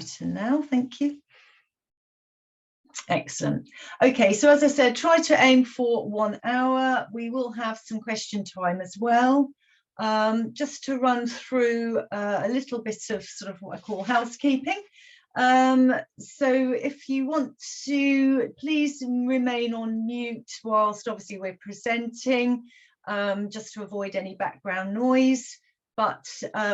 button now. Thank you. Excellent. Okay, so as I said, try to aim for 1 hour. We will have some question time as well. Just to run through a little bit of sort of what I call housekeeping. So if you want to, please remain on mute whilst obviously we're presenting, just to avoid any background noise. But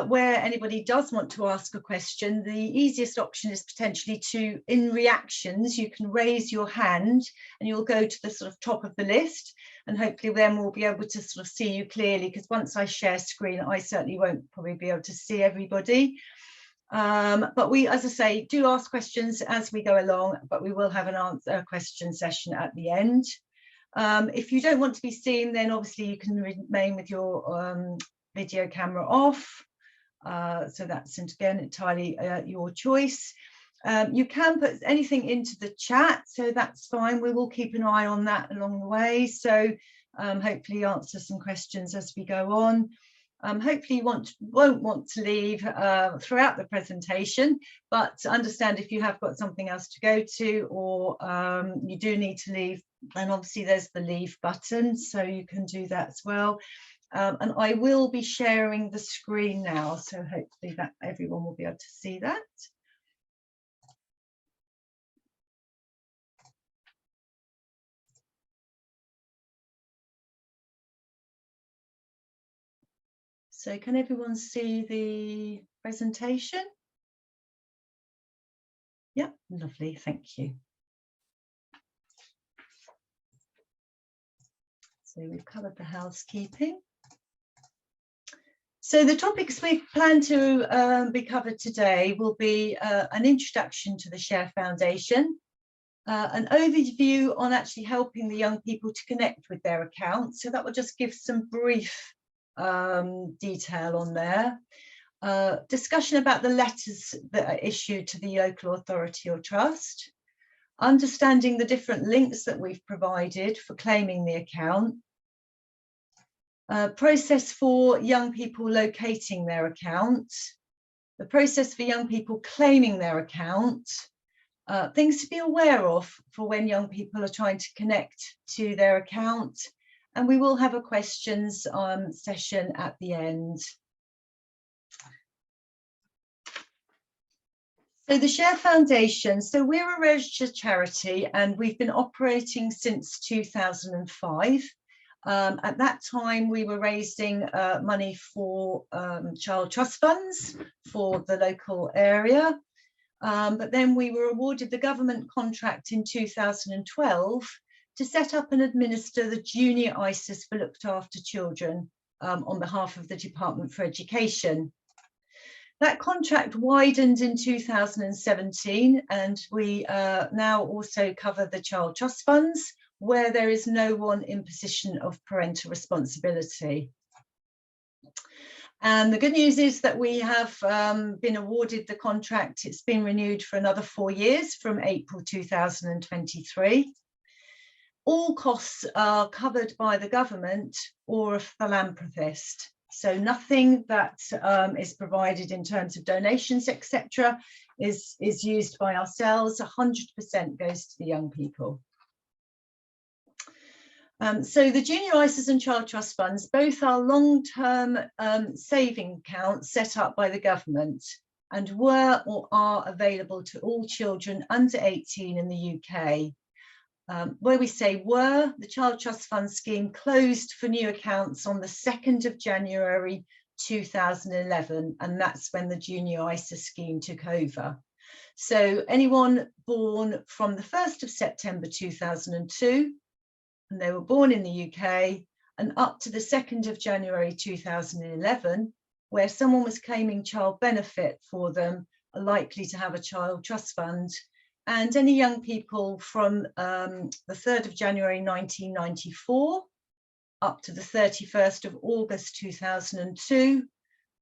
where anybody does want to ask a question, the easiest option is potentially to, in reactions, you can raise your hand and you'll go to the sort of top of the list, and hopefully then we'll be able to sort of see you clearly, because once I share screen, I certainly won't probably be able to see everybody. But we, as I say, do ask questions as we go along, but we will have a question session at the end. If you don't want to be seen, then obviously you can remain with your video camera off, so that's again entirely your choice. You can put anything into the chat, so that's fine. We will keep an eye on that along the way, so hopefully answer some questions as we go on. Hopefully you won't want to leave throughout the presentation, but understand if you have got something else to go to, or you do need to leave, then obviously there's the leave button, so you can do that as well. And I will be sharing the screen now, so hopefully that everyone will be able to see that. So can everyone see the presentation? Yeah, lovely, thank you. So we've covered the housekeeping. So the topics we plan to be covered today will be an introduction to the Share Foundation, an overview on actually helping the young people to connect with their accounts. So that will just give some brief detail on there. Discussion about the letters that are issued to the local authority or trust. Understanding the different links that we've provided for claiming the account. Process for young people locating their account, the process for young people claiming their account, things to be aware of for when young people are trying to connect to their account, and we will have a questions session at the end. So the Share Foundation, so we're a registered charity and we've been operating since 2005. At that time, we were raising money for child trust funds for the local area. But then we were awarded the government contract in 2012 to set up and administer the junior ISAs for looked after children on behalf of the Department for Education. That contract widened in 2017, and we now also cover the child trust funds, where there is no one in position of parental responsibility. And the good news is that we have been awarded the contract. It's been renewed for another 4 years from April 2023. All costs are covered by the government or a philanthropist. So nothing that is provided in terms of donations, etc., is used by ourselves. 100% goes to the young people. So the junior ISAs and child trust funds, both are long-term saving accounts set up by the government and were or are available to all children under 18 in the UK. Where we say were, the Child Trust Fund scheme closed for new accounts on the 2nd of January 2011, and that's when the junior ISA scheme took over. So anyone born from the 1st of September 2002, and they were born in the UK, and up to the 2nd of January 2011, where someone was claiming child benefit for them, are likely to have a child trust fund. And any young people from the 3rd of January 1994 up to the 31st of August 2002,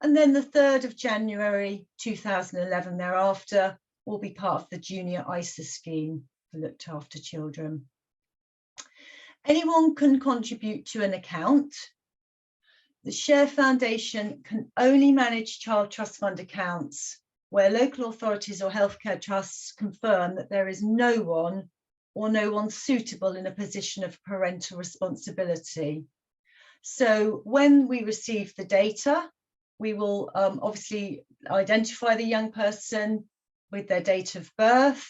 and then the 3rd of January 2011 thereafter, will be part of the junior ISA scheme for looked after children. Anyone can contribute to an account. The Share Foundation can only manage child trust fund accounts where local authorities or healthcare trusts confirm that there is no one or no one suitable in a position of parental responsibility. So when we receive the data, we will obviously identify the young person with their date of birth,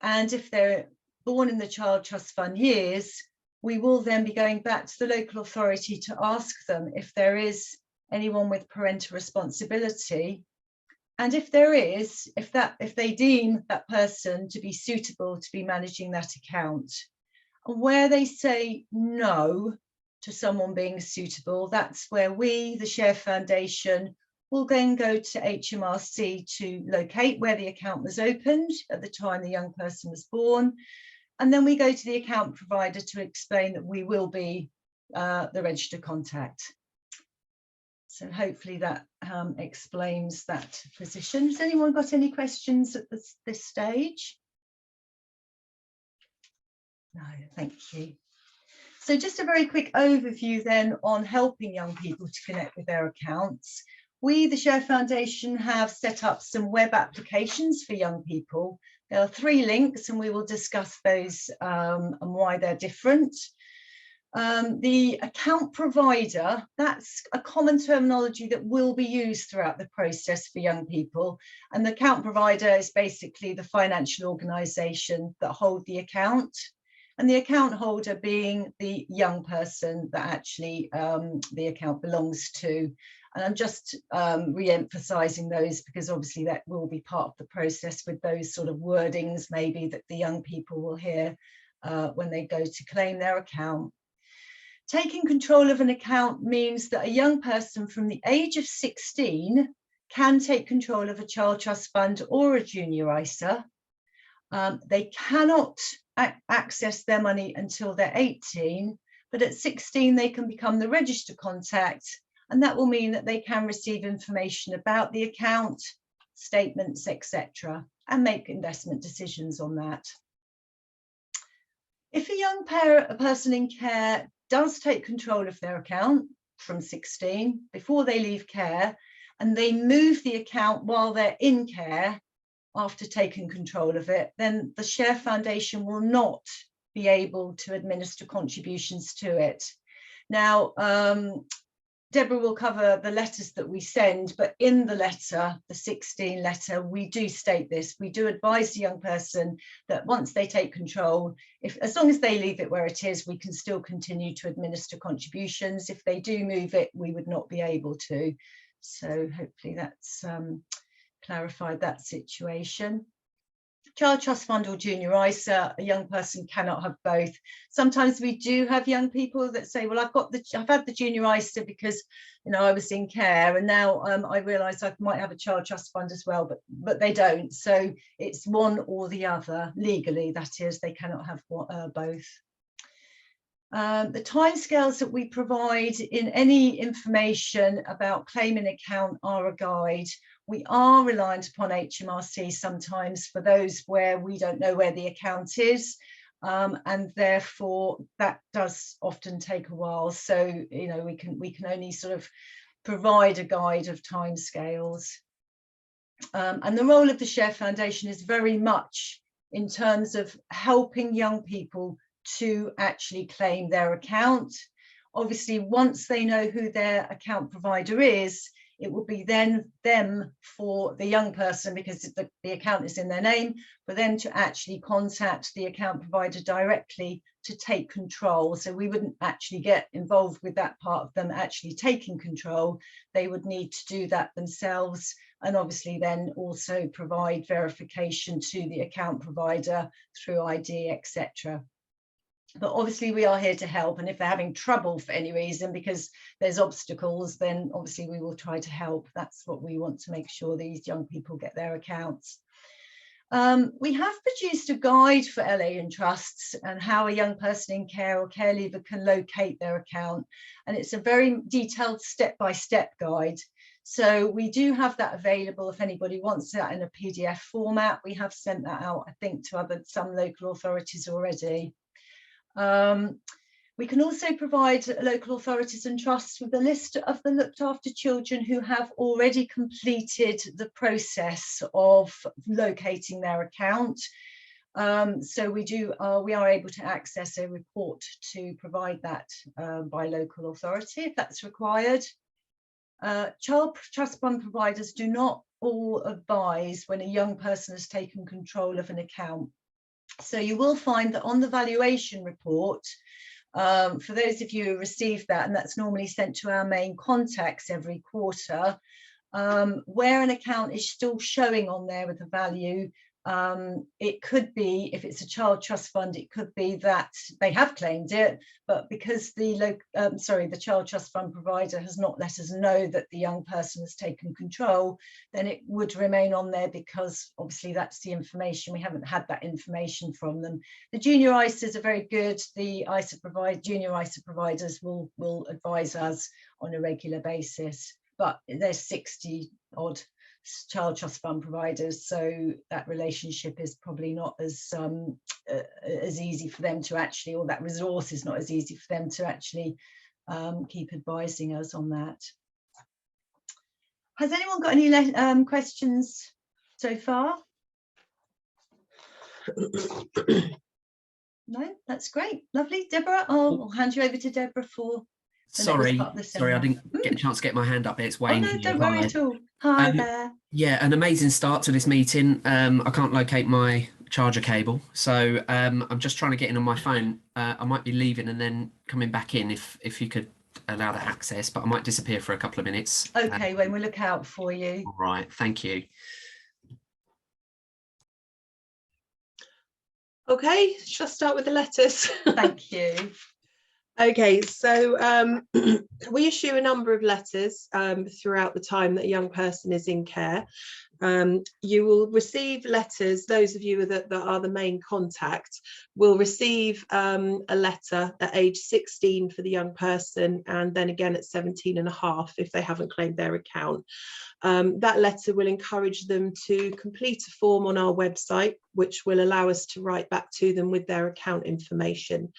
and if they're born in the Child Trust Fund years, we will then be going back to the local authority to ask them if there is anyone with parental responsibility. And if there is, if they deem that person to be suitable to be managing that account. And where they say no to someone being suitable, that's where we, the Share Foundation, will then go to HMRC to locate where the account was opened at the time the young person was born. And then we go to the account provider to explain that we will be the registered contact. So hopefully that explains that position. Has anyone got any questions at this stage? No, thank you. So just a very quick overview then on helping young people to connect with their accounts. We, the Share Foundation, have set up some web applications for young people. There are 3 links and we will discuss those and why they're different. The account provider, that's a common terminology that will be used throughout the process for young people. And the account provider is basically the financial organisation that hold the account. And the account holder being the young person that actually the account belongs to. And I'm just re-emphasising those because obviously that will be part of the process with those sort of wordings maybe that the young people will hear when they go to claim their account. Taking control of an account means that a young person from the age of 16 can take control of a child trust fund or a junior ISA. They cannot access their money until they're 18, but at 16 they can become the registered contact, and that will mean that they can receive information about the account, statements, etc., and make investment decisions on that. If a young person in care does take control of their account from 16 before they leave care, and they move the account while they're in care after taking control of it, then the Share Foundation will not be able to administer contributions to it. Now, Deborah will cover the letters that we send, but in the letter, the 16 letter, we do state this. We do advise the young person that once they take control, as long as they leave it where it is, we can still continue to administer contributions. If they do move it, we would not be able to. So hopefully that's clarified that situation. Child Trust Fund or Junior ISA, a young person cannot have both. Sometimes we do have young people that say, well, I've had the Junior ISA because, you know, I was in care, and now I realise I might have a Child Trust Fund as well, but they don't. So it's one or the other legally. That is, they cannot have both. The timescales that we provide in any information about claiming account are a guide. We are reliant upon HMRC sometimes for those where we don't know where the account is, and therefore that does often take a while. So, you know, we can only sort of provide a guide of timescales. And the role of the Share Foundation is very much in terms of helping young people to actually claim their account. Obviously, once they know who their account provider is, it will be then them for the young person, because the account is in their name, for them to actually contact the account provider directly to take control. So we wouldn't actually get involved with that part of them actually taking control. They would need to do that themselves, and obviously then also provide verification to the account provider through ID, etc. But obviously we are here to help, and if they're having trouble for any reason because there's obstacles, then obviously we will try to help. That's what we want to make sure these young people get their accounts. We have produced a guide for LA and trusts and how a young person in care or care leaver can locate their account, and it's a very detailed step-by-step guide. So we do have that available if anybody wants that in a PDF format. We have sent that out, I think, to some local authorities already. We can also provide local authorities and trusts with a list of the looked after children who have already completed the process of locating their account. So we are able to access a report to provide that by local authority if that's required. Child trust fund providers do not all advise when a young person has taken control of an account. So you will find that on the valuation report, for those of you who received that, and that's normally sent to our main contacts every quarter, where an account is still showing on there with a value, it could be, if it's a child trust fund, it could be that they have claimed it, but because the child trust fund provider has not let us know that the young person has taken control, then it would remain on there because obviously that's the information. We haven't had that information from them. The junior ISAs are very good. The junior ISA providers will advise us on a regular basis, but there's 60 odd child trust fund providers, so that relationship is probably not as easy for them to actually, or that resource is not as easy for them to actually keep advising us on that. Has anyone got any questions so far? No, that's great, lovely. Deborah, I'll hand you over to Deborah for Sorry, I didn't get a chance to get my hand up. It's Wayne. Oh no, don't worry at all. Hi there. Yeah, an amazing start to this meeting. I can't locate my charger cable, so I'm just trying to get in on my phone. I might be leaving and then coming back in if you could allow that access, but I might disappear for a couple of minutes. Okay, Wayne, we'll look out for you. All right, thank you. Okay, shall I start with the letters? Thank you. Okay, so we issue a number of letters throughout the time that a young person is in care. You will receive letters, those of you that are the main contact will receive a letter at age 16 for the young person, and then again at 17.5 if they haven't claimed their account. That letter will encourage them to complete a form on our website, which will allow us to write back to them with their account information.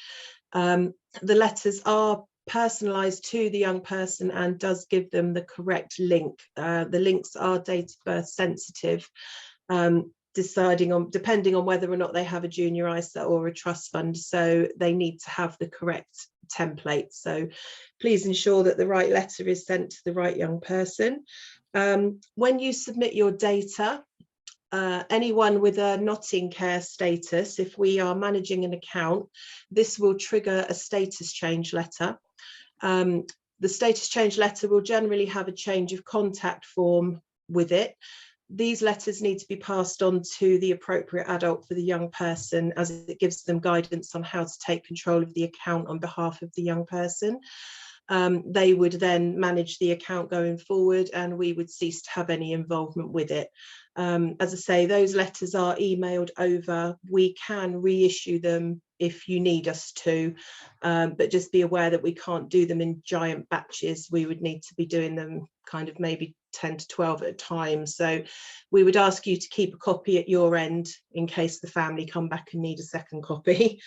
The letters are personalised to the young person and does give them the correct link. The links are date of birth sensitive, depending on whether or not they have a junior ISA or a trust fund, so they need to have the correct template. So please ensure that the right letter is sent to the right young person. When you submit your data, anyone with a not in care status, if we are managing an account, this will trigger a status change letter. The status change letter will generally have a change of contact form with it. These letters need to be passed on to the appropriate adult for the young person, as it gives them guidance on how to take control of the account on behalf of the young person. They would then manage the account going forward, and we would cease to have any involvement with it. As I say, those letters are emailed over. We can reissue them if you need us to, but just be aware that we can't do them in giant batches. We would need to be doing them kind of maybe 10 to 12 at a time. So we would ask you to keep a copy at your end in case the family come back and need a second copy.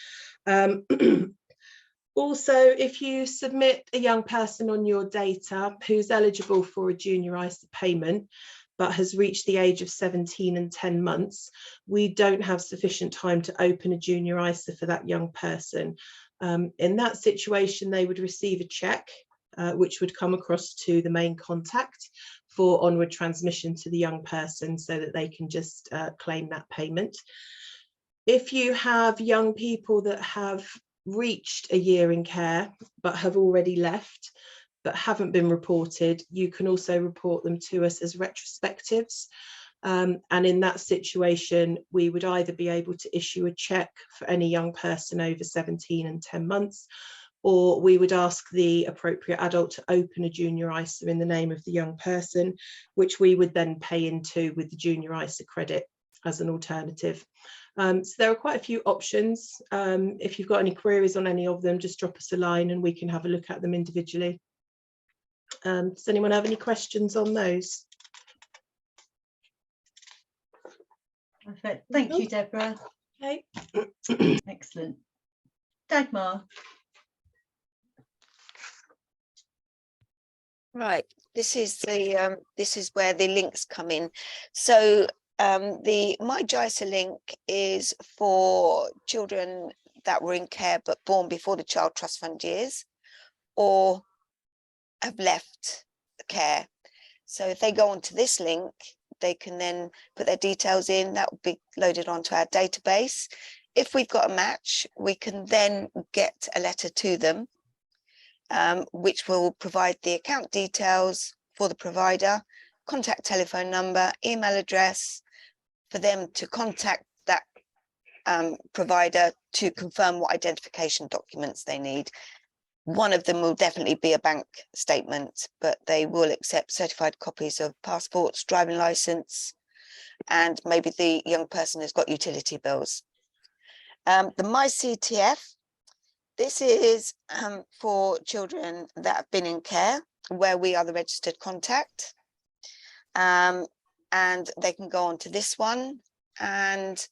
Also, if you submit a young person on your data who's eligible for a junior ISA payment, but has reached the age of 17 and 10 months, we don't have sufficient time to open a junior ISA for that young person. In that situation, they would receive a cheque, which would come across to the main contact for onward transmission to the young person so that they can just claim that payment. If you have young people that have reached a year in care but have already left but haven't been reported, you can also report them to us as retrospectives, and in that situation we would either be able to issue a cheque for any young person over 17 and 10 months, or we would ask the appropriate adult to open a junior ISA in the name of the young person, which we would then pay into with the junior ISA credit as an alternative. So there are quite a few options. If you've got any queries on any of them, just drop us a line and we can have a look at them individually. Does anyone have any questions on those? Perfect. Thank you, Deborah. Okay. Excellent. Dagmar. Right. This is where the links come in. So the My JISA link is for children that were in care but born before the Child Trust Fund years or have left care. So if they go onto this link, they can then put their details in. That will be loaded onto our database. If we've got a match, we can then get a letter to them, which will provide the account details for the provider, contact telephone number, email address, for them to contact that provider to confirm what identification documents they need. One of them will definitely be a bank statement, but they will accept certified copies of passports, driving license, and maybe the young person has got utility bills. The My CTF, this is for children that have been in care, where we are the registered contact. And they can go on to this one and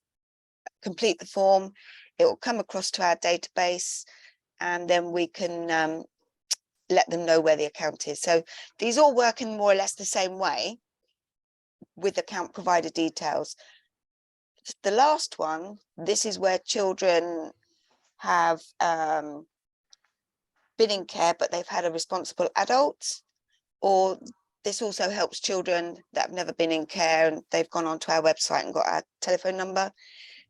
complete the form. It will come across to our database, and then we can let them know where the account is. So these all work in more or less the same way with account provider details. The last one, this is where children have been in care, but they've had a responsible adult, or this also helps children that have never been in care and they've gone onto our website and got our telephone number.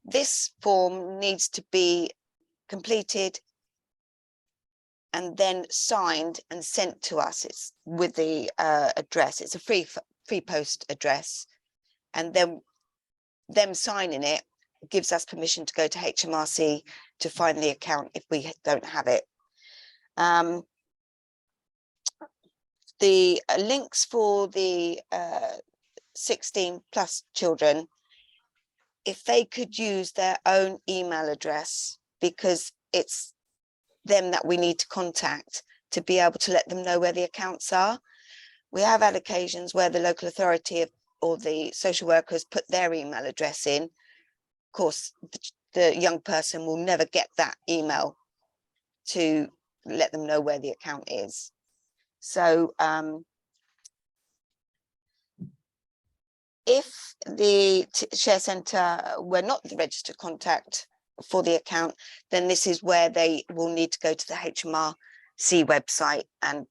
This form needs to be completed and then signed and sent to us. It's with the address. It's a free post address, and then them signing it gives us permission to go to HMRC to find the account if we don't have it. The links for the 16 plus children, if they could use their own email address, because it's them that we need to contact to be able to let them know where the accounts are. We have had occasions where the local authority or the social workers put their email address in. Of course, the young person will never get that email to let them know where the account is. So if the share centre were not the registered contact for the account, then this is where they will need to go to the HMRC website and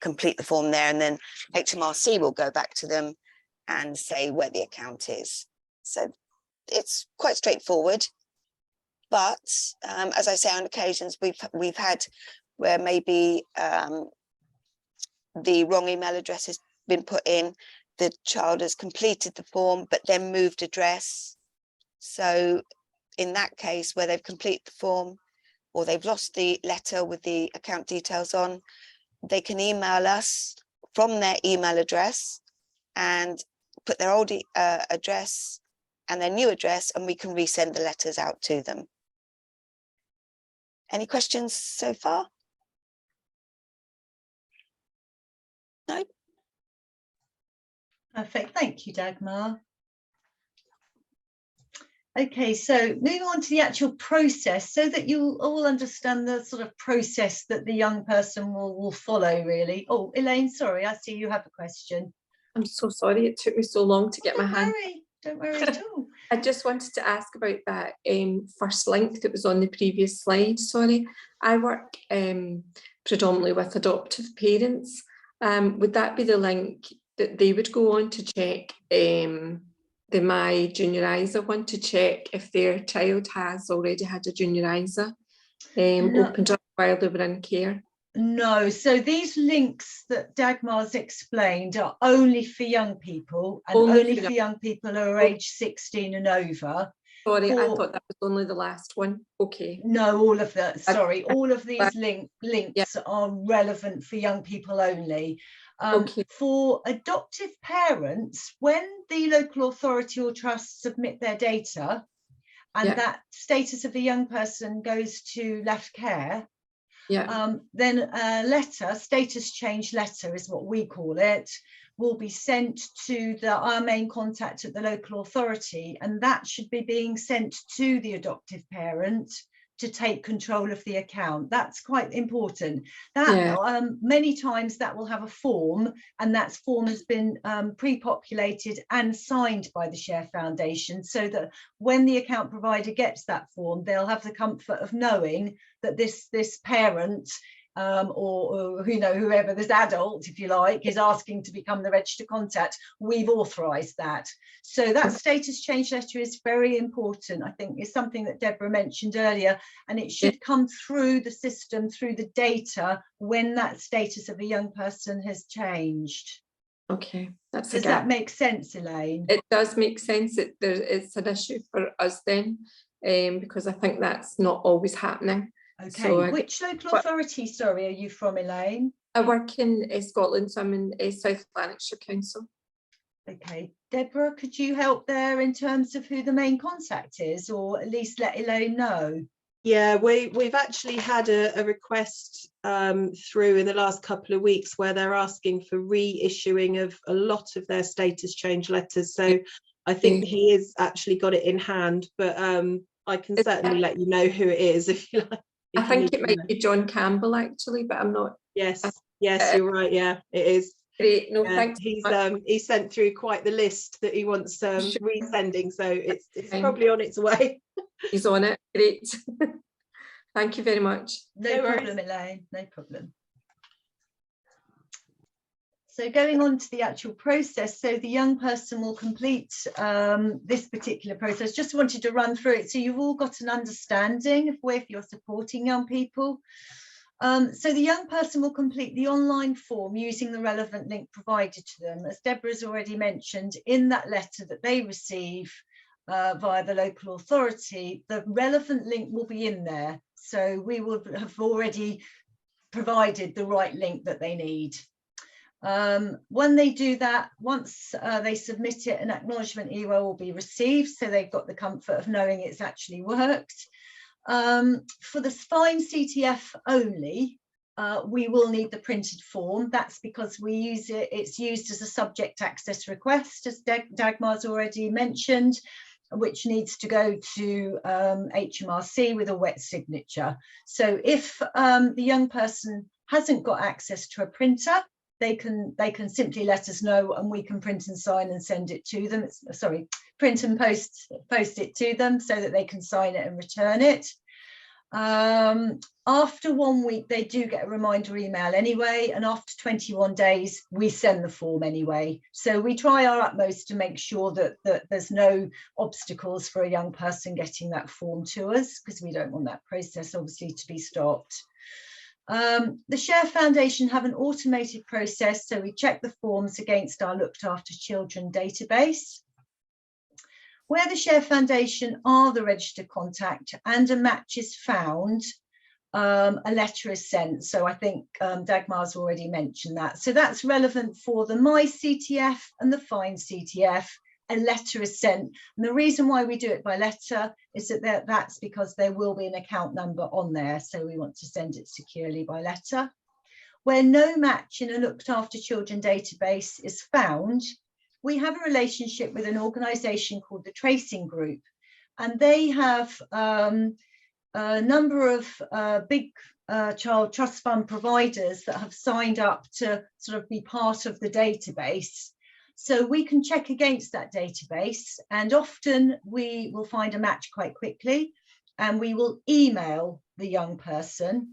complete the form there, and then HMRC will go back to them and say where the account is. So it's quite straightforward, but as I say, on occasions we've had where maybe the wrong email address has been put in, the child has completed the form but then moved address. So in that case, where they've completed the form or they've lost the letter with the account details on, they can email us from their email address and put their old address and their new address, and we can resend the letters out to them. Any questions so far? No? Perfect, thank you, Dagmar. Okay, so moving on to the actual process, so that you all understand the sort of process that the young person will follow, really. Oh, Elaine, sorry, I see you have a question. I'm so sorry it took me so long to get my hand. Don't worry at all. I just wanted to ask about that first link that was on the previous slide. Sorry, I work predominantly with adoptive parents. Would that be the link that they would go on to check the My Junior JISA one, to check if their child has already had a Junior JISA opened up while they were in care? No, so these links that Dagmar's explained are only for young people, and only for young people who are age 16 and over. Sorry, I thought that was only the last one. Okay. No, all of that. Sorry, all of these links yeah. are relevant for young people only. Okay. For adoptive parents, when the local authority or trust submit their data and that status of the young person goes to left care, then a letter, status change letter is what we call it, will be sent to our main contact at the local authority, and that should be being sent to the adoptive parent to take control of the account. That's quite important. That many times that will have a form, and that form has been pre-populated and signed by the Share Foundation, so that when the account provider gets that form, they'll have the comfort of knowing that this parent or you know, whoever, this adult, if you like, is asking to become the registered contact, we've authorised that. So that status change letter is very important. I think it's something that Deborah mentioned earlier, and it should come through the system, through the data, when that status of a young person has changed. Okay, does that make sense, Elaine? It does make sense. It's an issue for us then, because I think that's not always happening. Okay, so which local authority, sorry, are you from, Elaine? I work in Scotland, so I'm in South Lanarkshire Council. Okay, Deborah, could you help there in terms of who the main contact is, or at least let Elaine know? Yeah, we've actually had a request through in the last couple of weeks where they're asking for reissuing of a lot of their status change letters. So I think he has actually got it in hand, but I can certainly let you know who it is if you like. I think it might be John Campbell actually, but I'm not. Yes, you're right. Yeah, it is. Great. No, thanks. He sent through quite the list that he wants resending, so it's probably on its way. He's on it. Great. Thank you very much. No problem, Elaine. No problem. So going on to the actual process, so the young person will complete this particular process. Just wanted to run through it so you've all got an understanding of where, if you're supporting young people. So the young person will complete the online form using the relevant link provided to them. As Deborah's already mentioned, in that letter that they receive via the local authority, the relevant link will be in there. So we will have already provided the right link that they need. When they do that, once they submit it, an acknowledgement email will be received, so they've got the comfort of knowing it's actually worked. For the fine CTF only, we will need the printed form. That's because we use it, it's used as a subject access request, as Dagmar's already mentioned, which needs to go to HMRC with a wet signature. So if the young person hasn't got access to a printer, they can simply let us know, and we can print and sign and send it to them. Print and post it to them so that they can sign it and return it. After 1 week, they do get a reminder email anyway, and after 21 days, we send the form anyway. So we try our utmost to make sure that there's no obstacles for a young person getting that form to us, because we don't want that process obviously to be stopped. The Share Foundation have an automated process, so we check the forms against our looked after children database. Where the Share Foundation are the registered contact and a match is found, a letter is sent. So I think Dagmar's already mentioned that. So that's relevant for the My CTF and the Fine CTF. A letter is sent, and the reason why we do it by letter is that that's because there will be an account number on there, so we want to send it securely by letter. Where no match in a looked after children database is found, we have a relationship with an organisation called the Tracing Group, and they have a number of big child trust fund providers that have signed up to sort of be part of the database. So we can check against that database, and often we will find a match quite quickly, and we will email the young person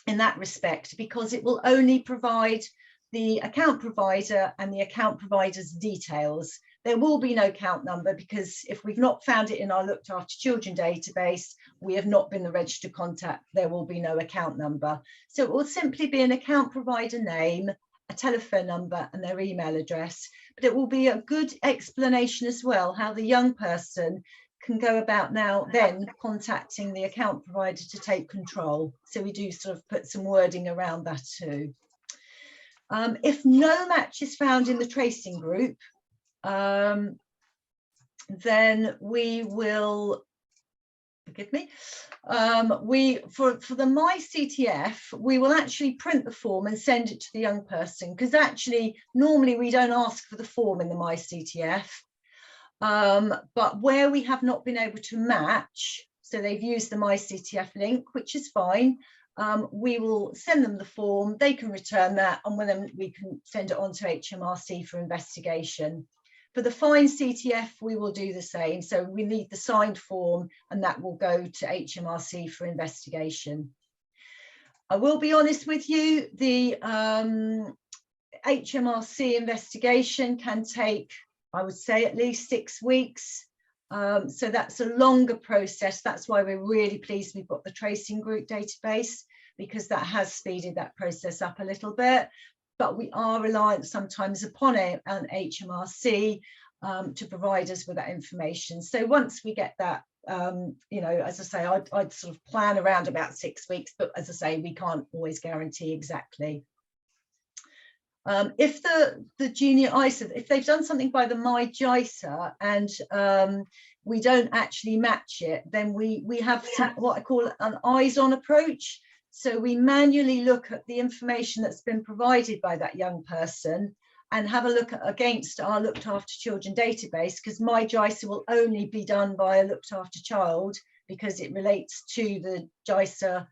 in that respect, because it will only provide the account provider and the account provider's details. There will be no account number, because if we've not found it in our looked after children database, we have not been the registered contact, there will be no account number. So it will simply be an account provider name, a telephone number and their email address, but it will be a good explanation as well how the young person can go about now then contacting the account provider to take control. So we do sort of put some wording around that too. If no match is found in the tracing group, then we will, forgive me, for the My CTF, we will actually print the form and send it to the young person, because actually normally we don't ask for the form in the My CTF, but where we have not been able to match, So they've used the My CTF link, which is fine. We will send them the form, they can return that, and then we can send it on to HMRC for investigation. For the fine CTF, we will do the same. So we need the signed form, and that will go to HMRC for investigation. I will be honest with you, the HMRC investigation can take, I would say, at least 6 weeks. So that's a longer process. That's why we're really pleased we've got the tracing group database, because that has speeded that process up a little bit. But we are reliant sometimes upon an HMRC to provide us with that information. So once we get that, you know, as I say, I'd sort of plan around about 6 weeks, but as I say, we can't always guarantee exactly. If the junior ISA, if they've done something by the My JISA and we don't actually match it, then we have what I call an eyes-on approach. So we manually look at the information that's been provided by that young person and have a look against our looked after children database, because My JISA will only be done by a looked after child because it relates to the JISA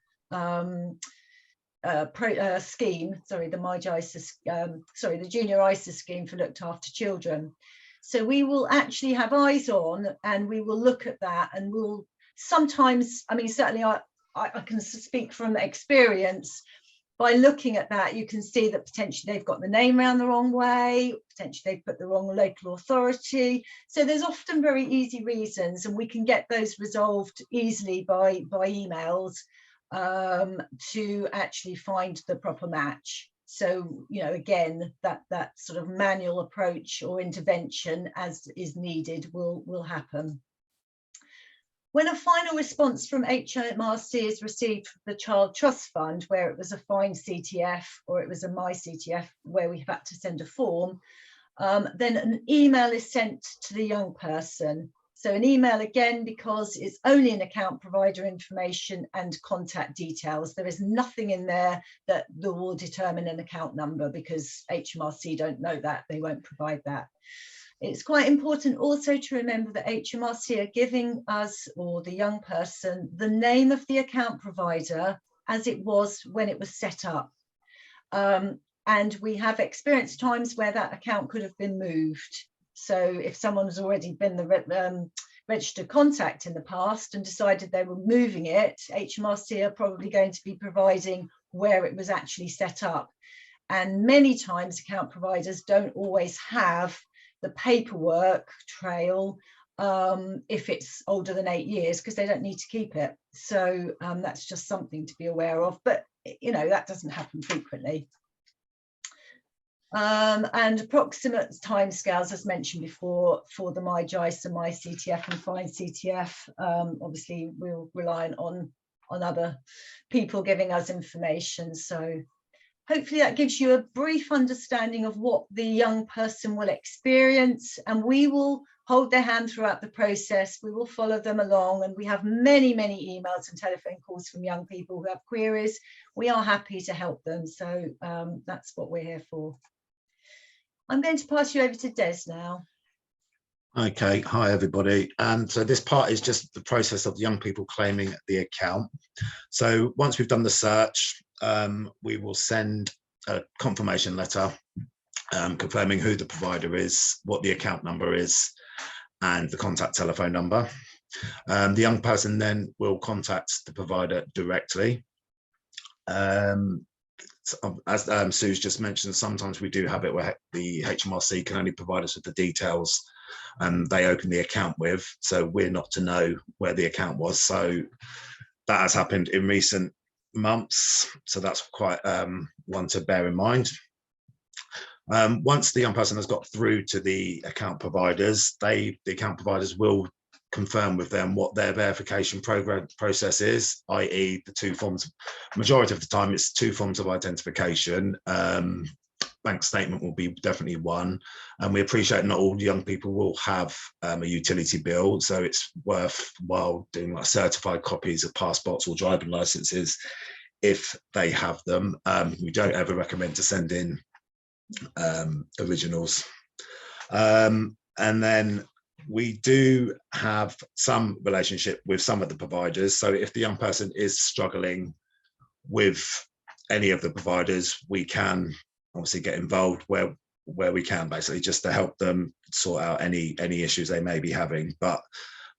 scheme, sorry, the My JISA, sorry, the junior ISA scheme for looked after children. So we will actually have eyes on, and we will look at that, and we'll sometimes, I mean, certainly I can speak from experience. By looking at that, you can see that potentially they've got the name around the wrong way, potentially they've put the wrong local authority. So there's often very easy reasons, and we can get those resolved easily by emails to actually find the proper match. So, you know, again, that sort of manual approach or intervention as is needed will happen. When a final response from HMRC is received from the Child Trust Fund, where it was a fine CTF or it was a My CTF where we had to send a form, then an email is sent to the young person. So an email again, because it's only an account provider information and contact details. There is nothing in there that will determine an account number, because HMRC don't know that, they won't provide that. It's quite important also to remember that HMRC are giving us, or the young person, the name of the account provider as it was when it was set up. And we have experienced times where that account could have been moved. So if someone's already been the registered contact in the past and decided they were moving it, HMRC are probably going to be providing where it was actually set up. And many times account providers don't always have the paperwork trail if it's older than 8 years, because they don't need to keep it. So that's just something to be aware of. But, you know, that doesn't happen frequently. And approximate timescales, as mentioned before, for the My JISA, My CTF and Fine CTF. Obviously, we'll rely on other people giving us information. So hopefully that gives you a brief understanding of what the young person will experience, and we will hold their hand throughout the process. We will follow them along, and we have many, many emails and telephone calls from young people who have queries. We are happy to help them. So that's what we're here for. I'm going to pass you over to Des now. Okay, hi everybody. So this part is just the process of young people claiming the account. So once we've done the search, we will send a confirmation letter confirming who the provider is, what the account number is, and the contact telephone number. The young person then will contact the provider directly. As Sue's just mentioned, sometimes we do have it where the HMRC can only provide us with the details they open the account with, so we're not to know where the account was. So that has happened in recent months, so that's quite one to bear in mind. Once the young person has got through to the account providers, the account providers will confirm with them what their verification process is, i.e. the 2 forms. Majority of the time it's 2 forms of identification. Bank statement will be definitely one, and we appreciate not all young people will have a utility bill, so it's worthwhile doing like certified copies of passports or driving licenses if they have them. We don't ever recommend to send in originals. And then We do have some relationship with some of the providers. So if the young person is struggling with any of the providers, we can obviously get involved where we can, basically, just to help them sort out any issues they may be having. But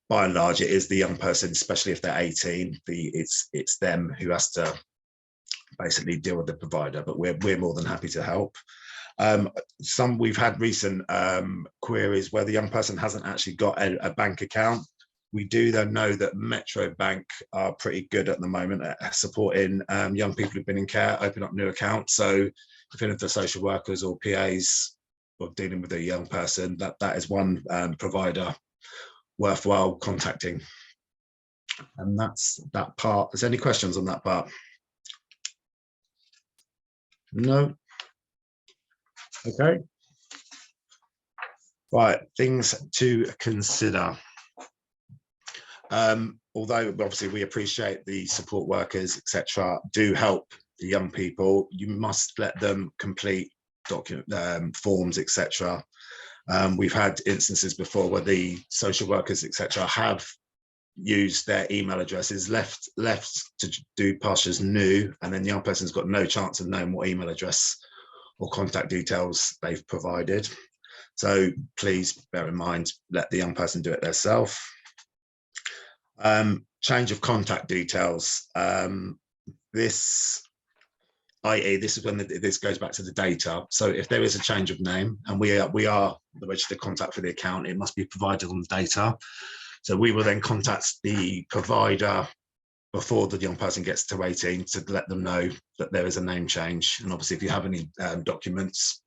by and large, it is the young person, especially if they're 18, it's them who has to basically deal with the provider, but we're more than happy to help. We've had recent queries where the young person hasn't actually got a bank account. We do then know that Metro Bank are pretty good at the moment at supporting young people who've been in care, open up new accounts. So if any of the social workers or PAs are dealing with a young person, that is one provider worthwhile contacting. And that's that part. Is there any questions on that part? No. Okay. Right, things to consider. Although obviously we appreciate the support workers, etc., do help the young people, you must let them complete document forms, etc. We've had instances before where the social workers, etc., have used their email addresses, left to do pastures new, and then the young person's got no chance of knowing what email address or contact details they've provided. So please bear in mind, let the young person do it themselves. Change of contact details. This is when this goes back to the data. So if there is a change of name and we are the registered contact for the account, it must be provided on the data. So we will then contact the provider before the young person gets to 18 to let them know that there is a name change. And obviously, if you have any documents,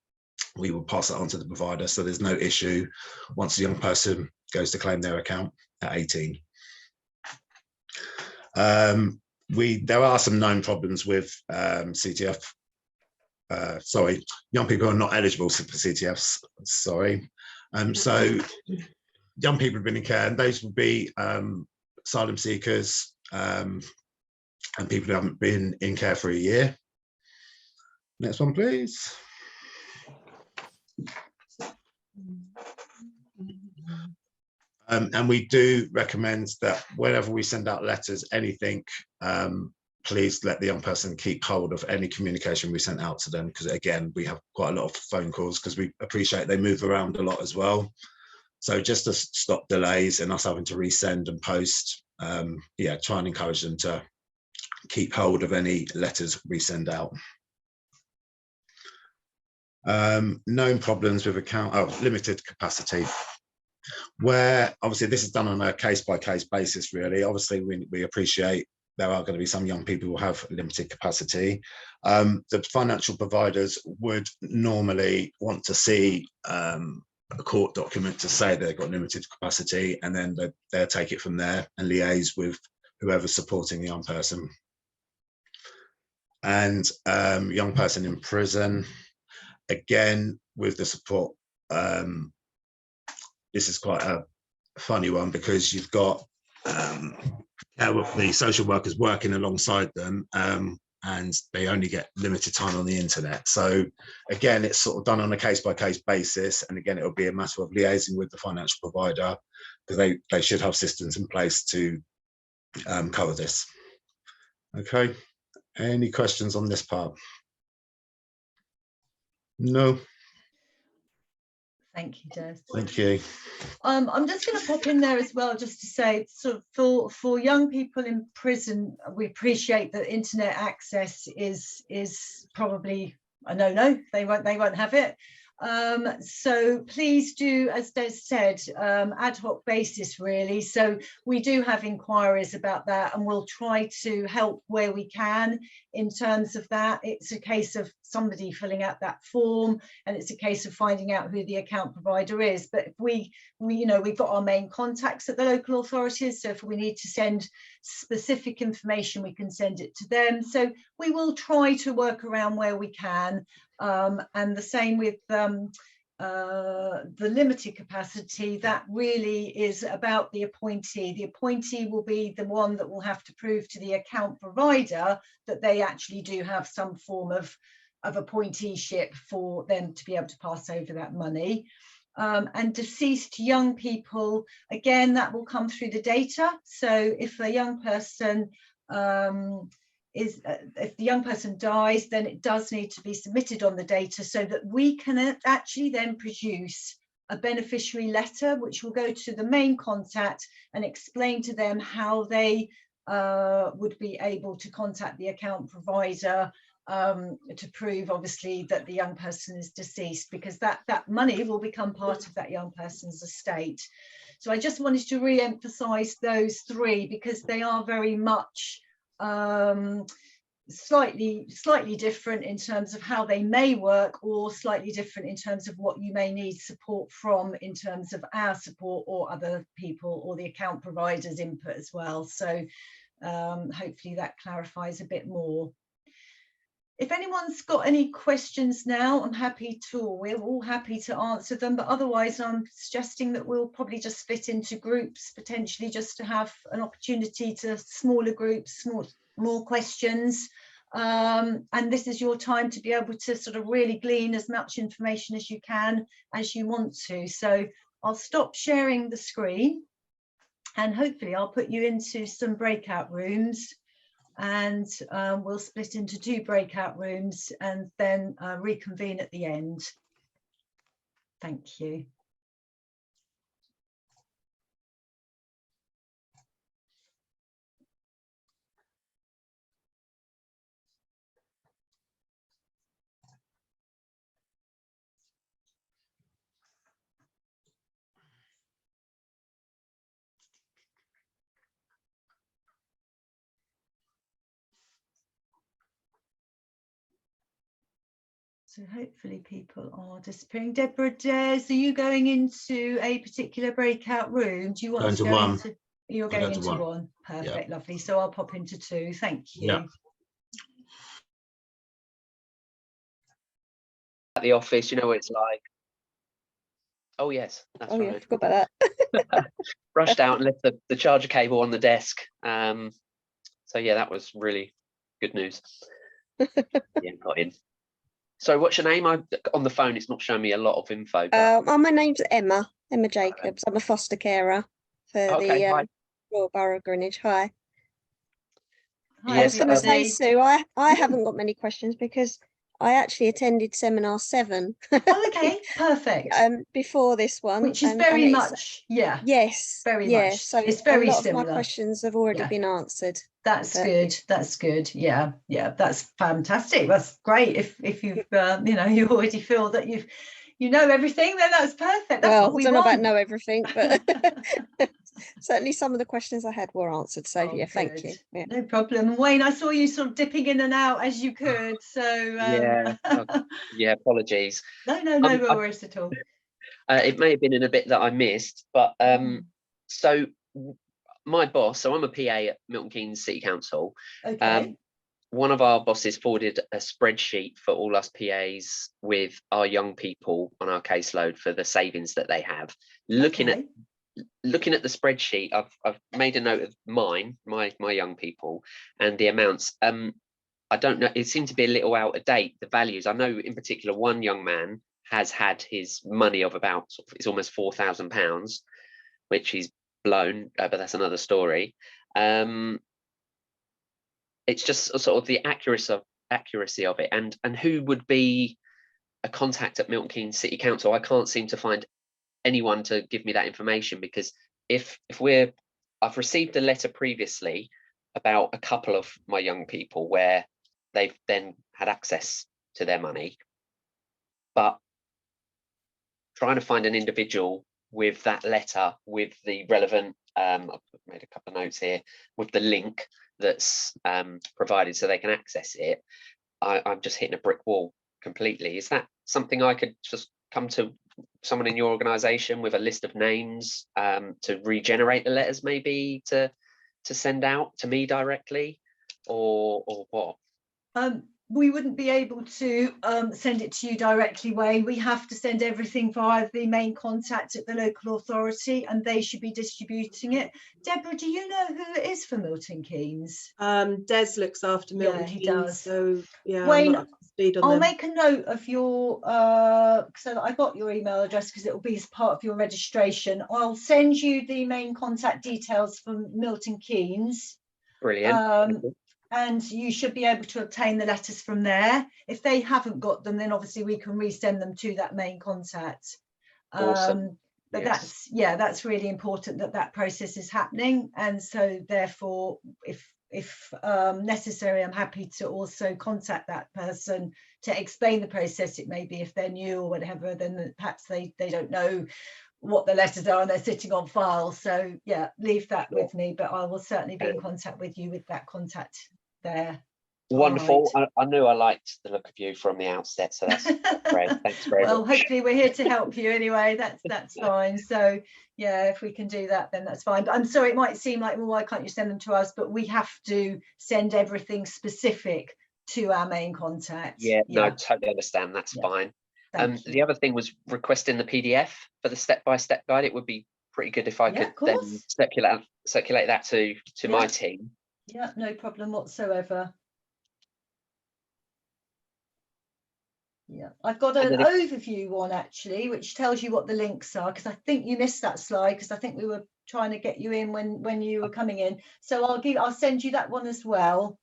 we will pass it on to the provider. So there's no issue once the young person goes to claim their account at 18. There are some known problems with CTF. Young people are not eligible for CTFs. Sorry. So young people have been in care, and those would be asylum seekers and people who haven't been in care for a year. Next one, please. And we do recommend that whenever we send out letters, anything, please let the young person keep hold of any communication we sent out to them, because again, we have quite a lot of phone calls because we appreciate they move around a lot as well. So just to stop delays and us having to resend and post, try and encourage them to keep hold of any letters we send out. Known problems with limited capacity, where obviously this is done on a case-by-case basis, really. Obviously, we appreciate there are going to be some young people who have limited capacity. The financial providers would normally want to see a court document to say they've got limited capacity, and then they'll take it from there and liaise with whoever's supporting the young person. And young person in prison, again, with the support, this is quite a funny one, because you've got the social workers working alongside them, and they only get limited time on the internet. So again, it's sort of done on a case-by-case basis, and again, it'll be a matter of liaising with the financial provider, because they should have systems in place to cover this. Okay, any questions on this part? No. Thank you, Des. Thank you. I'm just going to pop in there as well, just to say, sort of for young people in prison, we appreciate that internet access is probably a no-no. They won't have it. So please do, as Des said, ad hoc basis, really. So we do have inquiries about that, and we'll try to help where we can in terms of that. It's a case of somebody filling out that form, and it's a case of finding out who the account provider is. But if we've got our main contacts at the local authorities, so if we need to send specific information, we can send it to them. So we will try to work around where we can. And the same with the limited capacity. That really is about the appointee. The appointee will be the one that will have to prove to the account provider that they actually do have some form of appointeeship for them to be able to pass over that money. and deceased young people, again, that will come through the data. So if a young person if the young person dies, then it does need to be submitted on the data so that we can actually then produce a beneficiary letter, which will go to the main contact and explain to them how they would be able to contact the account provider to prove, obviously, that the young person is deceased, because that money will become part of that young person's estate. So I just wanted to re-emphasize those three, because they are very much slightly different in terms of how they may work, or slightly different in terms of what you may need support from, in terms of our support or other people or the account provider's input as well. So hopefully that clarifies a bit more. If anyone's got any questions now, I'm happy to, we're all happy to answer them, but otherwise I'm suggesting that we'll probably just split into groups, potentially, just to have an opportunity to smaller groups, more questions. And this is your time to be able to sort of really glean as much information as you can, as you want to. So I'll stop sharing the screen, and hopefully I'll put you into some breakout rooms, and we'll split into 2 breakout rooms and then reconvene at the end. Thank you. So hopefully people are disappearing. Deborah, Des, are you going into a particular breakout room? Do you want to go into? You're going into one. Perfect, yeah. Lovely. So I'll pop into 2. Thank you. Yeah. At the office, you know what it's like. Oh yes, that's right. Yeah, I forgot about that. Rushed out and left the charger cable on the desk. So yeah, that was really good news. Yeah, got in. So what's your name? On the phone, it's not showing me a lot of info. My name's Emma Jacobs. I'm a foster carer for the Royal Borough of Greenwich. Hi. Hi, I was going to say, Sue, I haven't got many questions because I actually attended seminar 7. Oh, okay, perfect. Before this one, which is very much, yeah. Yes, very much. So it's very a lot similar. of my questions have already been answered. That's good. That's good. Yeah, that's fantastic. That's great. If you've you already feel that you know everything, then that's perfect. That's what we I don't want. know about know everything, but certainly some of the questions I had were answered. So yeah, thank you. Yeah. No problem. And Wayne, I saw you sort of dipping in and out as you could. So yeah, apologies. No worries at all. It may have been in a bit that I missed, but so my boss, so I'm a PA at Milton Keynes City Council. Okay. One of our bosses forwarded a spreadsheet for all us PAs with our young people on our caseload for the savings that they have. Looking at the spreadsheet, I've made a note of my young people and the amounts. I don't know, it seemed to be a little out of date, the values. I know in particular one young man has had his money of about, it's almost £4,000, which he's blown, but that's another story. It's just sort of the accuracy of it, and who would be a contact at Milton Keynes City Council. I can't seem to find anyone to give me that information, because I've received a letter previously about a couple of my young people where they've then had access to their money, but trying to find an individual with that letter, with the relevant, I've made a couple of notes here, with the link that's provided so they can access it, I'm just hitting a brick wall completely. Is that something I could just come to someone in your organisation with a list of names to regenerate the letters, maybe to send out to me directly, or what? We wouldn't be able to send it to you directly, Wayne. We have to send everything via the main contact at the local authority, and they should be distributing it. Deborah, do you know who it is for Milton Keynes? Des looks after Milton Keynes. He does. So yeah, Wayne, speed on I'll them. make a note of your so that I got your email address, because it will be as part of your registration. I'll send you the main contact details from Milton Keynes. Brilliant. And you should be able to obtain the letters from there. If they haven't got them, then obviously we can resend them to that main contact. Awesome. But Yes. that's really important that that process is happening. And so therefore, if necessary, I'm happy to also contact that person to explain the process. It may be if they're new or whatever, then perhaps they don't know what the letters are and they're sitting on file. So yeah, leave that with me, but I will certainly be in contact with you with that contact there. Wonderful. Right. I knew I liked the look of you from the outset, so that's great. Thanks very Well, much. hopefully we're here to help you anyway. That's fine. So yeah, if we can do that, then that's fine. But I'm sorry, it might seem like, well, why can't you send them to us? But we have to send everything specific to our main contact. Yeah, no, I totally understand. That's fine. The other thing was requesting the PDF for the step-by-step guide. It would be pretty good if I could then circulate that to my team. Yeah, no problem whatsoever. Yeah, I've got an overview one actually, which tells you what the links are, because I think you missed that slide, because I think we were trying to get you in when you were coming in. So I'll send you that one as well.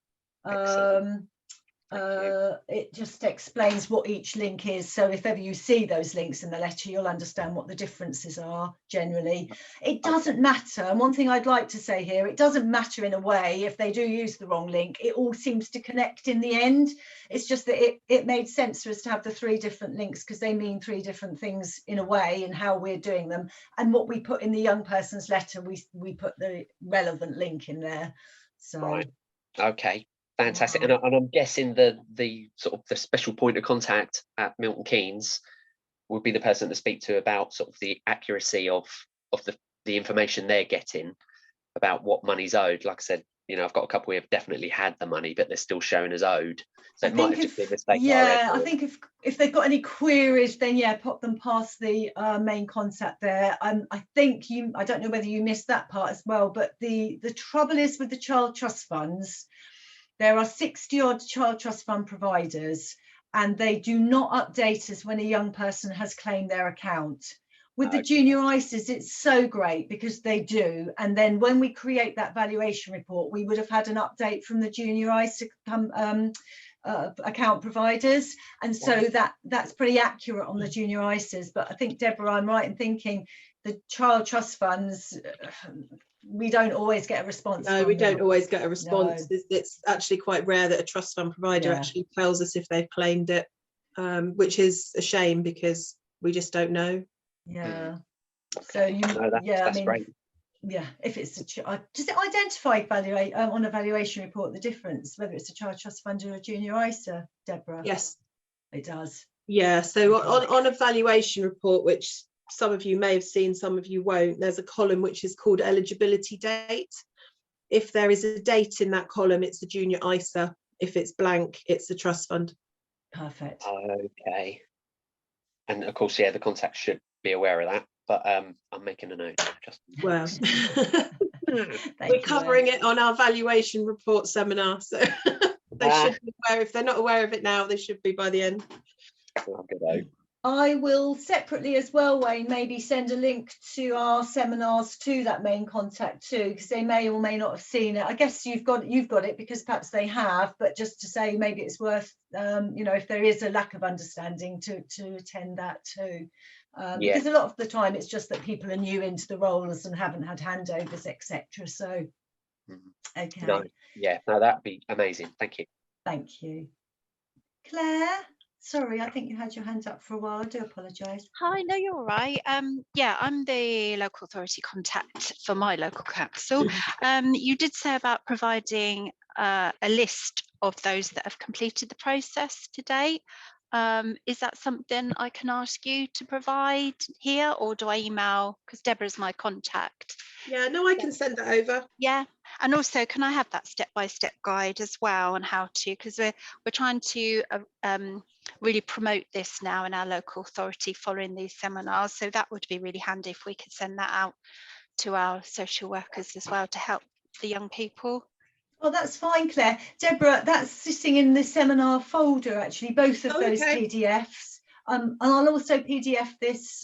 It just explains what each link is, so if ever you see those links in the letter, you'll understand what the differences are. Generally, it doesn't matter, and one thing I'd like to say here, it doesn't matter in a way if they do use the wrong link. It all seems to connect in the end. It's just that it made sense for us to have the 3 different links, because they mean 3 different things in a way in how we're doing them. And what we put in the young person's letter, we put the relevant link in there. So right, okay. Fantastic. And I'm guessing the sort of the special point of contact at Milton Keynes would be the person to speak to about sort of the accuracy of the information they're getting about what money's owed. Like I said, you know, I've got a couple who have definitely had the money, but they're still showing as owed. So it might have just been a mistake. Yeah, I think if they've got any queries, then yeah, pop them past the main contact there. I think I don't know whether you missed that part as well, but the trouble is with the child trust funds, there are 60 odd child trust fund providers, and they do not update us when a young person has claimed their account. With the junior ISAs, it's so great because they do. And then when we create that valuation report, we would have had an update from the junior ISA account providers. And so that's pretty accurate on the junior ISAs. But I think, Deborah, I'm right in thinking the child trust funds, we don't always get a response. No, we don't always get a response. No. It's actually quite rare that a trust fund provider actually tells us if they've claimed it, which is a shame because we just don't know. Yeah. So that's great. Yeah, if it's does it identify on a valuation report the difference whether it's a child trust fund or a junior ISA, Deborah? Yes, it does. Yeah, so on a valuation report, which some of you may have seen, some of you won't, there's a column which is called eligibility date. If there is a date in that column, it's the junior ISA. If it's blank, it's the trust fund. Perfect. Okay. And of course, yeah, the contact should be aware of that, but I'm making a note. Well, we're covering it on our valuation report seminar, so they should be aware. If they're not aware of it now, they should be by the end. I will separately as well, Wayne, maybe send a link to our seminars to that main contact too, because they may or may not have seen it. I guess you've got it because perhaps they have, but just to say maybe it's worth, you know, if there is a lack of understanding to attend that too. Because a lot of the time it's just that people are new into the roles and haven't had handovers, etc. So, okay. No, that'd be amazing. Thank you. Thank you. Claire? Sorry, I think you had your hand up for a while. I do apologise. Hi, no, you're all right. Yeah, I'm the local authority contact for my local council. You did say about providing a list of those that have completed the process to date. Is that something I can ask you to provide here, or do I email? Because Deborah's my contact. Yeah, no, I can send that over. Yeah, and also can I have that step-by-step guide as well on how to, because we're trying to really promote this now in our local authority following these seminars, so that would be really handy if we could send that out to our social workers as well to help the young people. Oh, that's fine, Claire. Deborah, that's sitting in the seminar folder, actually, both of those PDFs. And I'll also PDF this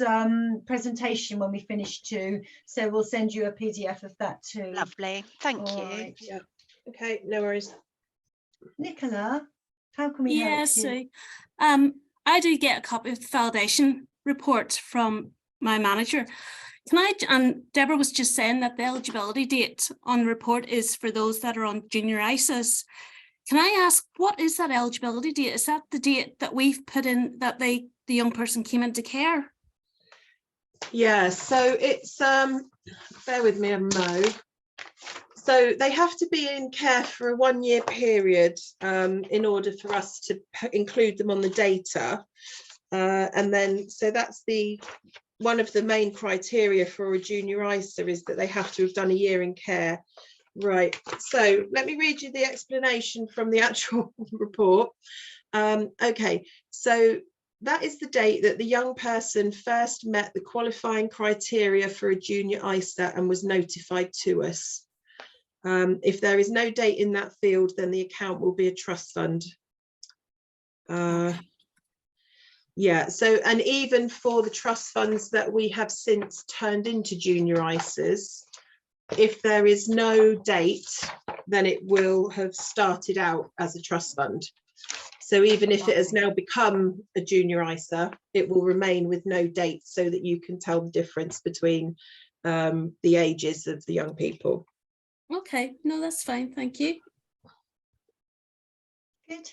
presentation when we finish too. So we'll send you a PDF of that too. Lovely, thank you. Right. Yeah. Okay, no worries. Nicola, how can we help you? So I do get a copy of the validation report from my manager. And Deborah was just saying that the eligibility date on the report is for those that are on junior ISAs. Can I ask, what is that eligibility date? Is that the date that we've put in that the young person came into care? Yeah, so it's, bear with me a mo. So they have to be in care for a 1 year period in order for us to include them on the data. And then, so that's one of the main criteria for a junior ISA is that they have to have done a year in care. Right, so let me read you the explanation from the actual report. Okay, so that is the date that the young person first met the qualifying criteria for a junior ISA and was notified to us. If there is no date in that field, then the account will be a trust fund. Yeah, so, and even for the trust funds that we have since turned into junior ISAs, if there is no date, then it will have started out as a trust fund. So even if it has now become a junior ISA, it will remain with no date so that you can tell the difference between the ages of the young people. Okay, no, that's fine, thank you. Good.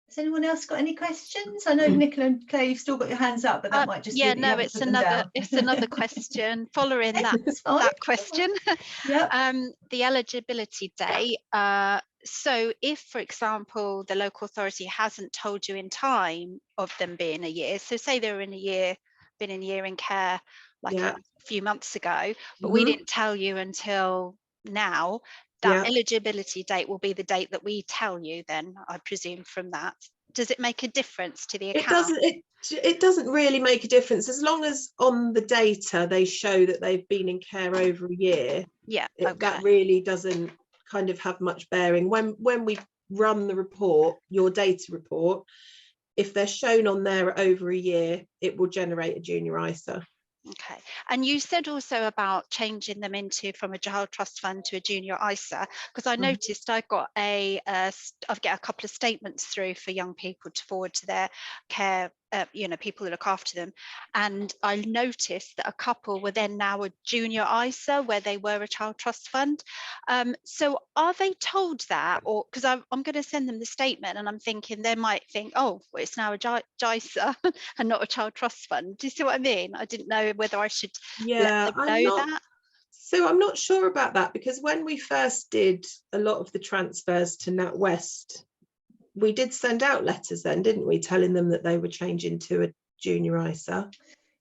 Has anyone else got any questions? I know Nicola and Claire, you've still got your hands up, but that might just yeah, be that you haven't it's put them down. another question following that question. Yeah. The eligibility date. So if, for example, the local authority hasn't told you in time of them being a year, so say they were been a year in care like a few months ago, but we didn't tell you until now, that eligibility date will be the date that we tell you then, I presume, from that. Does it make a difference to the account? It doesn't really make a difference as long as on the data they show that they've been in care over a year. Yeah, that really doesn't kind of have much bearing. When we run the report, your data report, if they're shown on there over a year, it will generate a junior ISA. Okay, and you said also about changing them from a child trust fund to a junior ISA, because I noticed I get a couple of statements through for young people to forward to their care, people who look after them, and I noticed that a couple were then now a junior ISA where they were a child trust fund. So are they told that, or because I'm going to send them the statement and I'm thinking they might think, oh, well, it's now a JISA and not a child trust fund. Do you see what I mean? I didn't know whether I should let them know that. So I'm not sure about that, because when we first did a lot of the transfers to NatWest, we did send out letters then, didn't we, telling them that they were changing to a junior ISA?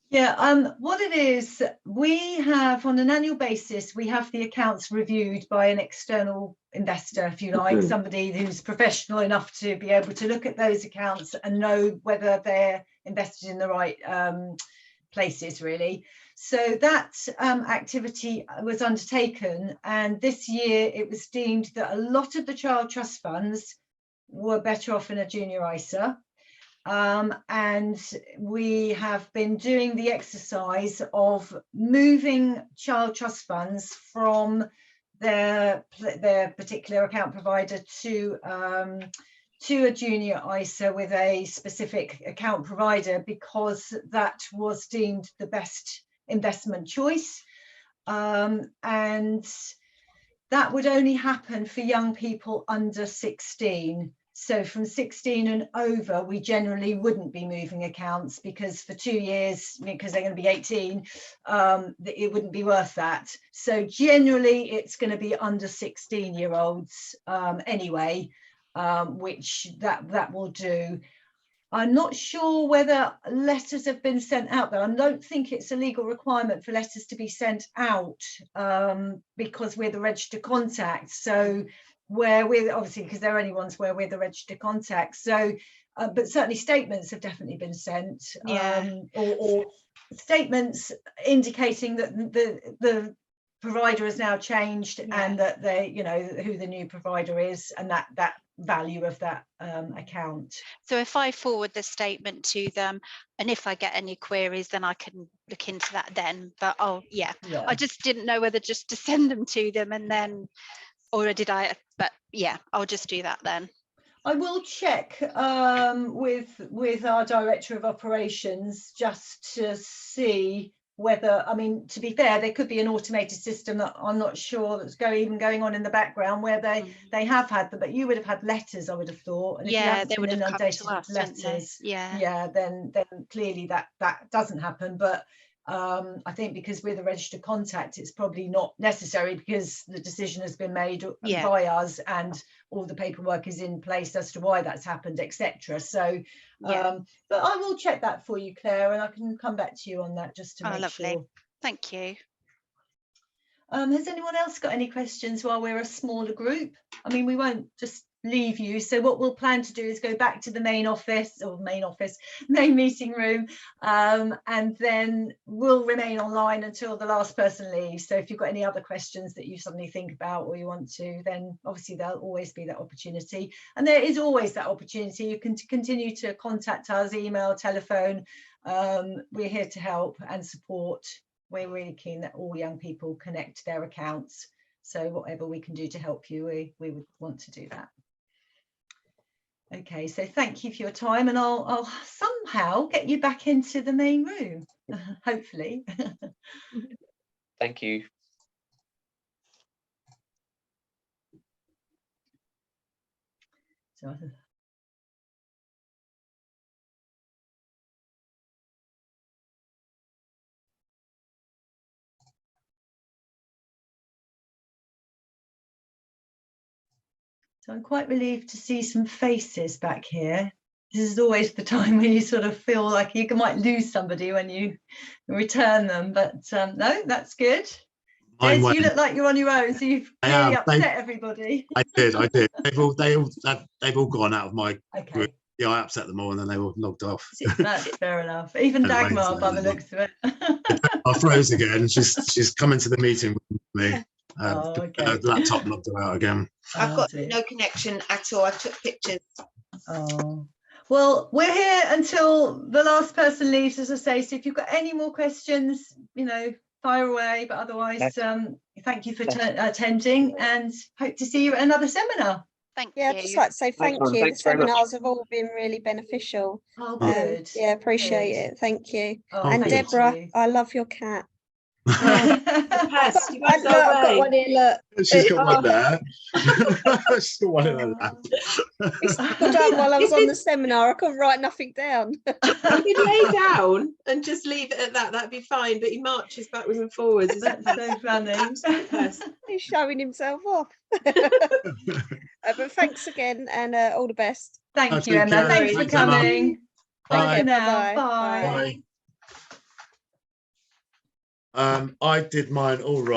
Yeah, what it is, we have on an annual basis, we have the accounts reviewed by an external investor, if you like, somebody who's professional enough to be able to look at those accounts and know whether they're invested in the right places, really. So that activity was undertaken, and this year it was deemed that a lot of the child trust funds were better off in a junior ISA. And we have been doing the exercise of moving child trust funds from their particular account provider to a junior ISA with a specific account provider, because that was deemed the best investment choice. And that would only happen for young people under 16. So from 16 and over, we generally wouldn't be moving accounts, because for 2 years, because they're going to be 18, it wouldn't be worth that. So generally, it's going to be under 16-year-olds anyway, which that will do. I'm not sure whether letters have been sent out, though. I don't think it's a legal requirement for letters to be sent out because we're the registered contact. So where we're obviously, because they're only ones where we're the registered contact. So, but certainly statements have definitely been sent, or statements indicating that the provider has now changed, Yeah. and that they, you know, who the new provider is, and that value of that account. So if I forward the statement to them, and if I get any queries, then I can look into that then. But yeah, I just didn't know whether just to send them to them and then, or did I? But yeah, I'll just do that then. I will check with our director of operations just to see whether, I mean, to be fair, there could be an automated system that I'm not sure that's going on in the background where they have had them, but you would have had letters, I would have thought. And if you Yeah, haven't they been would have come inundated to with us, wouldn't they? letters, Yeah. then clearly that doesn't happen. But I think because we're the registered contact, it's probably not necessary because the decision has been made by us and all the paperwork is in place as to why that's happened, etc. So but I will check that for you, Claire, and I can come back to you on that just to make sure. Thank you. Has anyone else got any questions while we're a smaller group? I mean, we won't just leave you. So what we'll plan to do is go back to the main meeting room, and then we'll remain online until the last person leaves. So if you've got any other questions that you suddenly think about or you want to, then obviously there'll always be that opportunity. And there is always that opportunity. You can continue to contact us, email, telephone. We're here to help and support. We're really keen that all young people connect their accounts. So whatever we can do to help you, we would want to do that. Okay, so thank you for your time, and I'll somehow get you back into the main room, hopefully. Thank you. So I'm quite relieved to see some faces back here. This is always the time when you sort of feel like you might lose somebody when you return them, but no, that's good. Des, you look like you're on your own, so you've clearly upset everybody. I did. They've all gone out of my group. Yeah, I upset them all, and then they all logged off. That's fair enough. Even Dagmar, by the looks of it. I froze again. She's come into the meeting with me. The laptop logged her out again. I've got no connection at all. I took pictures. Oh, well, we're here until the last person leaves, as I say. So if you've got any more questions, you know, fire away. But otherwise, thank you for attending, and hope to see you at another seminar. Thank you. I'd just like to say thank you. The seminars have all been really beneficial. Oh, good. Yeah, appreciate it. Thank you. Oh, and Deborah, I love your cat. I've got one here, look. She's got one there. She's got one in her lap. It's done while I was on the seminar. I couldn't write nothing down. You could lay down and just leave it at that. That'd be fine. But he marches backwards and forwards. That's so funny. He's showing himself off. But thanks again, and all the best. Thank you, Emma. Thanks for coming. Bye for now. Bye. I did mine all right.